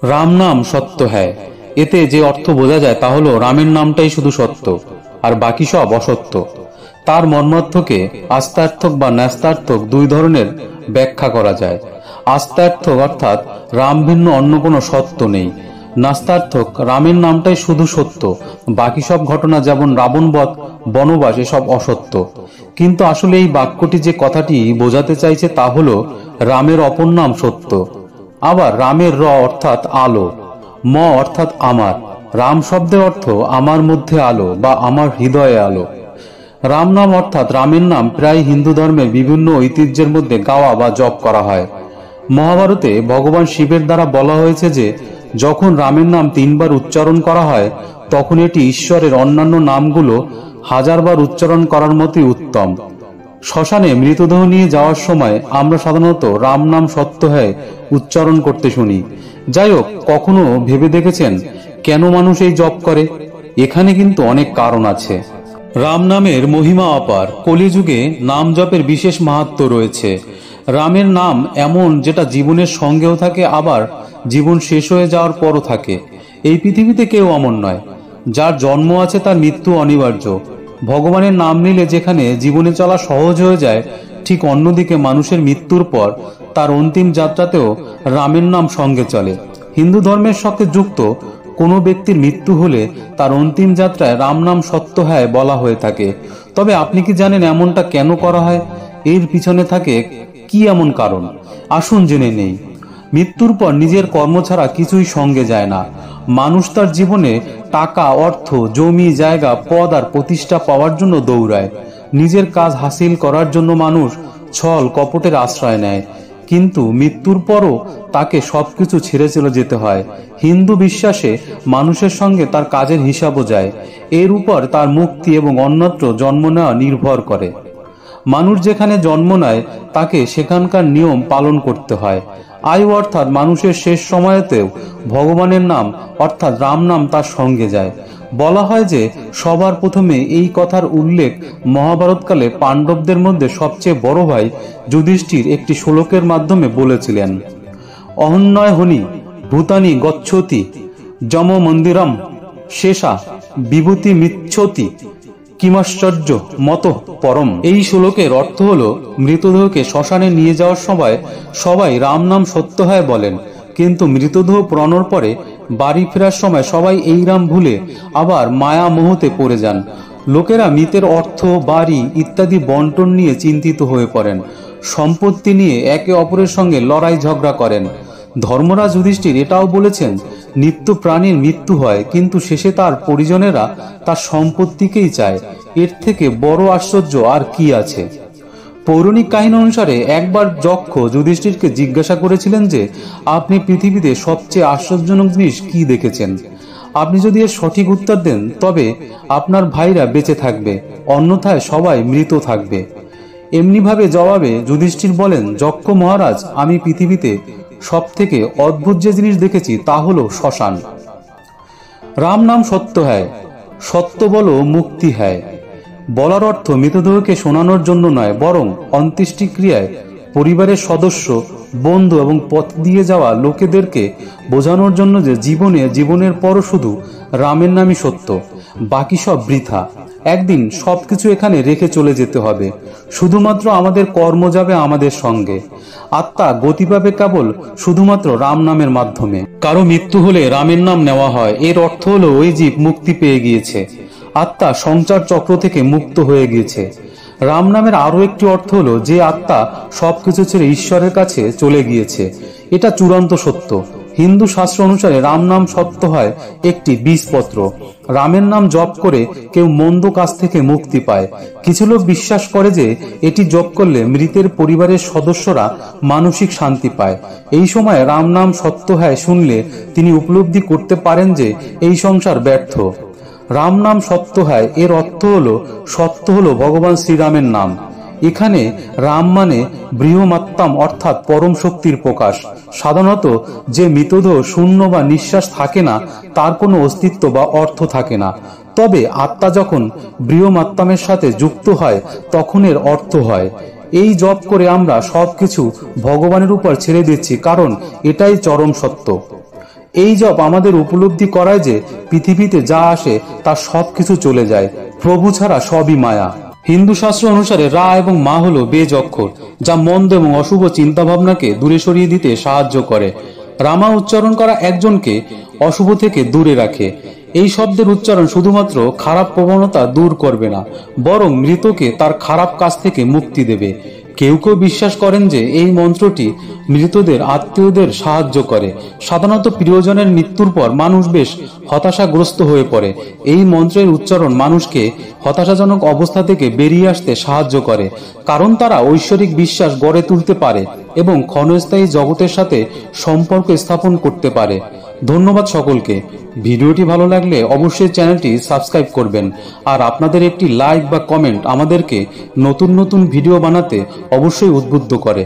রাম নাম সত্য হ্যায়, এতে যে অর্থ বোঝা যায় তা হলো রামের নামটাই শুধু সত্য আর বাকি সব অসত্য। তার মর্মার্থকে আস্তার্থক বা ন্যস্তার্থক দুই ধরনের ব্যাখ্যা করা যায়। আস্তার্থক অর্থাৎ রাম ভিন্ন অন্য কোনো সত্য নেই। নাস্তার্থক রামের নামটাই শুধু সত্য, বাকি সব ঘটনা যেমন রাবণবধ, বনবাস এসব অসত্য। কিন্তু আসলে এই বাক্যটি যে কথাটি বোঝাতে চাইছে তা হলো রামের অপর নাম সত্য। আবার রামের র অর্থাৎ আলো, ম অর্থাৎ আমার। রাম শব্দের অর্থ আমার মধ্যে আলো বা আমার হৃদয়ে আলো। রাম নাম অর্থাৎ রামের নাম প্রায় হিন্দু ধর্মের বিভিন্ন ঐতিহ্যের মধ্যে গাওয়া বা জপ করা হয়। মহাভারতে ভগবান শিবের দ্বারা বলা হয়েছে যে যখন রামের নাম 3 বার উচ্চারণ করা হয় তখন এটি ঈশ্বরের অন্যান্য নামগুলো 1000 বার উচ্চারণ করার মতোই উত্তম। শ্মশানে মৃতদেহ নিয়ে যাওয়ার সময় আমরা সাধারণত রাম নাম সত্য হ্যায় উচ্চারণ করতে শুনি। যাই হোক, কখনো ভেবে দেখেছেন কেন মানুষ এই জপ করে? এখানে কিন্তু অনেক কারণ আছে। রাম নামের মহিমা অপার। কলিযুগে নাম জপের বিশেষ মাহাত্ম্য রয়েছে। রামের নাম এমন যেটা জীবনের সঙ্গেও থাকে, আবার জীবন শেষ হয়ে যাওয়ার পরও থাকে। এই পৃথিবীতে কেউ অমর নয়। যার জন্ম আছে তার মৃত্যু অনিবার্য। ভগবানের নাম নিলে যেখানে জীবনে চলা সহজ হয়ে যায়, ঠিক অন্যদিকে মানুষের মৃত্যুর পর তার অন্তিম যাত্রাতেও রামের নাম সঙ্গে চলে। হিন্দু ধর্মের সাথে যুক্ত কোনো ব্যক্তির মৃত্যু হলে তার অন্তিম যাত্রায় রাম নাম সত্য হ্যায় বলা হয়ে থাকে। তবে আপনি কি জানেন এমনটা কেন করা হয়? এর পিছনে থাকে কি এমন কারণ? আসুন জেনে নেই। মৃত্যুর পর নিজের কর্ম ছাড়া কিছুই সঙ্গে যায় না। মানুষ তার জীবনে টাকা, অর্থ, জমি, জায়গা, পদ আর প্রতিষ্ঠা পাওয়ার জন্য দৌড়ায়। নিজের কাজ হাসিল করার জন্য মানুষ ছল কপটের আশ্রয় নেয়, কিন্তু মৃত্যুর পরও তাকে সবকিছু ছেড়ে চলে যেতে হয়। হিন্দু বিশ্বাসে মানুষের সঙ্গে তার কাজের হিসাবও যায়। এর উপর তার মুক্তি এবং অন্যত্র জন্ম নেওয়া নির্ভর করে। মানুষ যেখানে জন্ম নেয় তাকে সেখানকার নিয়ম পালন করতে হয়। আয়ু অর্থাৎ মানুষের শেষ সময়েতেও ভগবানের নাম অর্থাৎ রাম নাম তার সঙ্গে যায়। বলা হয় যে সবার প্রথমে এই কথার উল্লেখ মহাভারতকালে পাণ্ডবদের মধ্যে সবচেয়ে বড় ভাই যুধিষ্ঠির একটি শ্লোকের মাধ্যমে বলেছিলেন। অহন্যয় হনি ভূতানি গচ্ছতি যম মন্দিরম শেষা বিভূতি মিচ্ছতি কিমাশ্চর্য মত পরম। এই শ্লোকের অর্থ হলো মৃতদেহকে শ্মশানে নিয়ে যাওয়ার সময় সবাই রাম নাম সত্য হয় বলেন, কিন্তু মৃতদেহ পোড়ানোর পরে বাড়ি ফেরার সময় সবাই এই রাম ভুলে আবার মায়া মোহতে পড়ে যান। লোকেরা মৃতের অর্থ, বাড়ি ইত্যাদি বন্টন নিয়ে চিন্তিত হয়ে পড়েন। সম্পত্তি নিয়ে একে অপরের সঙ্গে লড়াই ঝগড়া করেন। ধর্মরাজ যুধিষ্ঠির এটাও বলেছেন, নিত্য প্রাণীর মৃত্যু হয়, কিন্তু শেষে তার পরিজনেরা তার সম্পত্তিকেই চায়। এর থেকে বড় আশ্চর্য আর কি আছে? পৌরাণিক কাহিনী অনুসারে একবার যক্ষ যুধিষ্ঠিরকে জিজ্ঞাসা করেছিলেন যে আপনি পৃথিবীতে সবচেয়ে আশ্চর্যজনক জিনিস কি দেখেছেন। আপনি যদি এর সঠিক উত্তর দেন তবে আপনার ভাইরা বেঁচে থাকবে, অন্যথায় সবাই মৃত থাকবে। এমনিভাবে জবাবে যুধিষ্ঠির বলেন, যক্ষ মহারাজ, আমি পৃথিবীতে সব থেকে অদ্ভুত যে জিনিস দেখেছি তা হলো শ্মশান। রাম নাম সত্য হ্যায়, সত্য বলো মুক্তি হ্যায় বলার অর্থ মৃতদেহকে শোনানোর জন্য নয়, বরং অন্ত্যেষ্টিক্রিয়ায় পরিবারের সদস্য, বন্ধু এবং পথ দিয়ে যাওয়া লোকেদেরকে বোঝানোর জন্য যে জীবনের পরও শুধু রামের নামই সত্য, বাকি সব বৃথা। একদিন সবকিছু এখানে রেখে চলে যেতে হবে, শুধুমাত্র আমাদের কর্ম যাবে আমাদের সঙ্গে। আত্মা গতি পাবে কেবল শুধুমাত্র রাম নামের মাধ্যমে। কারো মৃত্যু হলে রামের নাম নেওয়া হয়, এর অর্থ হলো ওই জীব মুক্তি পেয়ে গিয়েছে, আত্মা সংসার চক্র থেকে মুক্ত হয়ে গিয়েছে। রাম নামের আরো একটি অর্থ হলো যে আত্মা সবকিছু ছেড়ে ঈশ্বরের কাছে চলে গিয়েছে। এটা চূড়ান্ত সত্য। হিন্দু শাস্ত্র অনুসারে রাম নাম সত্য হয় একটি বীজপত্র। রামের নাম জপ করে কেউ মন্দ কাজ থেকে মুক্তি পায়। কিছু লোক বিশ্বাস করে যে এটি জপ করলে মৃতের পরিবারের সদস্যরা মানসিক শান্তি পায়। এই সময় রাম নাম সত্য হয় শুনলে তিনি উপলব্ধি করতে পারেন যে এই সংসার ব্যর্থ। রাম নাম সত্য হয় এর অর্থ হলো সত্য হলো ভগবান শ্রীরামের নাম। এখানে রাম মানে বৃহমাত্মাম অর্থাৎ পরম শক্তির প্রকাশ। সাধারণত যে মৃতদেহ শূন্য বা নিঃশ্বাস থাকে না তার কোনো অস্তিত্ব বা অর্থ থাকে না, তবে আত্মা যখন বৃহমাত্মামের সাথে যুক্ত হয় তখন এর অর্থ হয়। এই জপ করে আমরা সবকিছু ভগবানের উপর ছেড়ে দিচ্ছি, কারণ এটাই চরম সত্য। এই জপ আমাদের উপলব্ধি করায় যে পৃথিবীতে যা আসে তা সবকিছু চলে যায়, প্রভু ছাড়া সবই মায়া। হিন্দু শাস্ত্র অনুসারে রা এবং মা হলো বেজ অক্ষর, যা মন্দ এবং অশুভ চিন্তাভাবনাকে দূরে সরিয়ে দিতে সাহায্য করে। রামা উচ্চারণ করা একজনকে অশুভ থেকে দূরে রাখে। এই শব্দের উচ্চারণ শুধুমাত্র খারাপ প্রবণতা দূর করবে না, বরং মৃতকে তার খারাপ কাজ থেকে মুক্তি দেবে। কেউ কেউ বিশ্বাস করেন যে এই মন্ত্রটি মৃতদের আত্মীয়দের সাহায্য করে। সাধারণত প্রিয়জনের মৃত্যুর পর মানুষ বেশ হতাশাগ্রস্ত হয়ে পড়ে। এই মন্ত্রের উচ্চারণ মানুষকে হতাশাজনক অবস্থা থেকে বেরিয়ে আসতে সাহায্য করে, কারণ তারা ঐশ্বরিক বিশ্বাস গড়ে তুলতে পারে এবং ক্ষণস্থায়ী জগতের সাথে সম্পর্ক স্থাপন করতে পারে। ধন্যবাদ সকলকে। ভিডিওটি ভালো লাগলে অবশ্যই চ্যানেলটি সাবস্ক্রাইব করবেন, আর আপনাদের একটি লাইক বা কমেন্ট আমাদেরকে নতুন নতুন ভিডিও বানাতে অবশ্যই উদ্বুদ্ধ করে।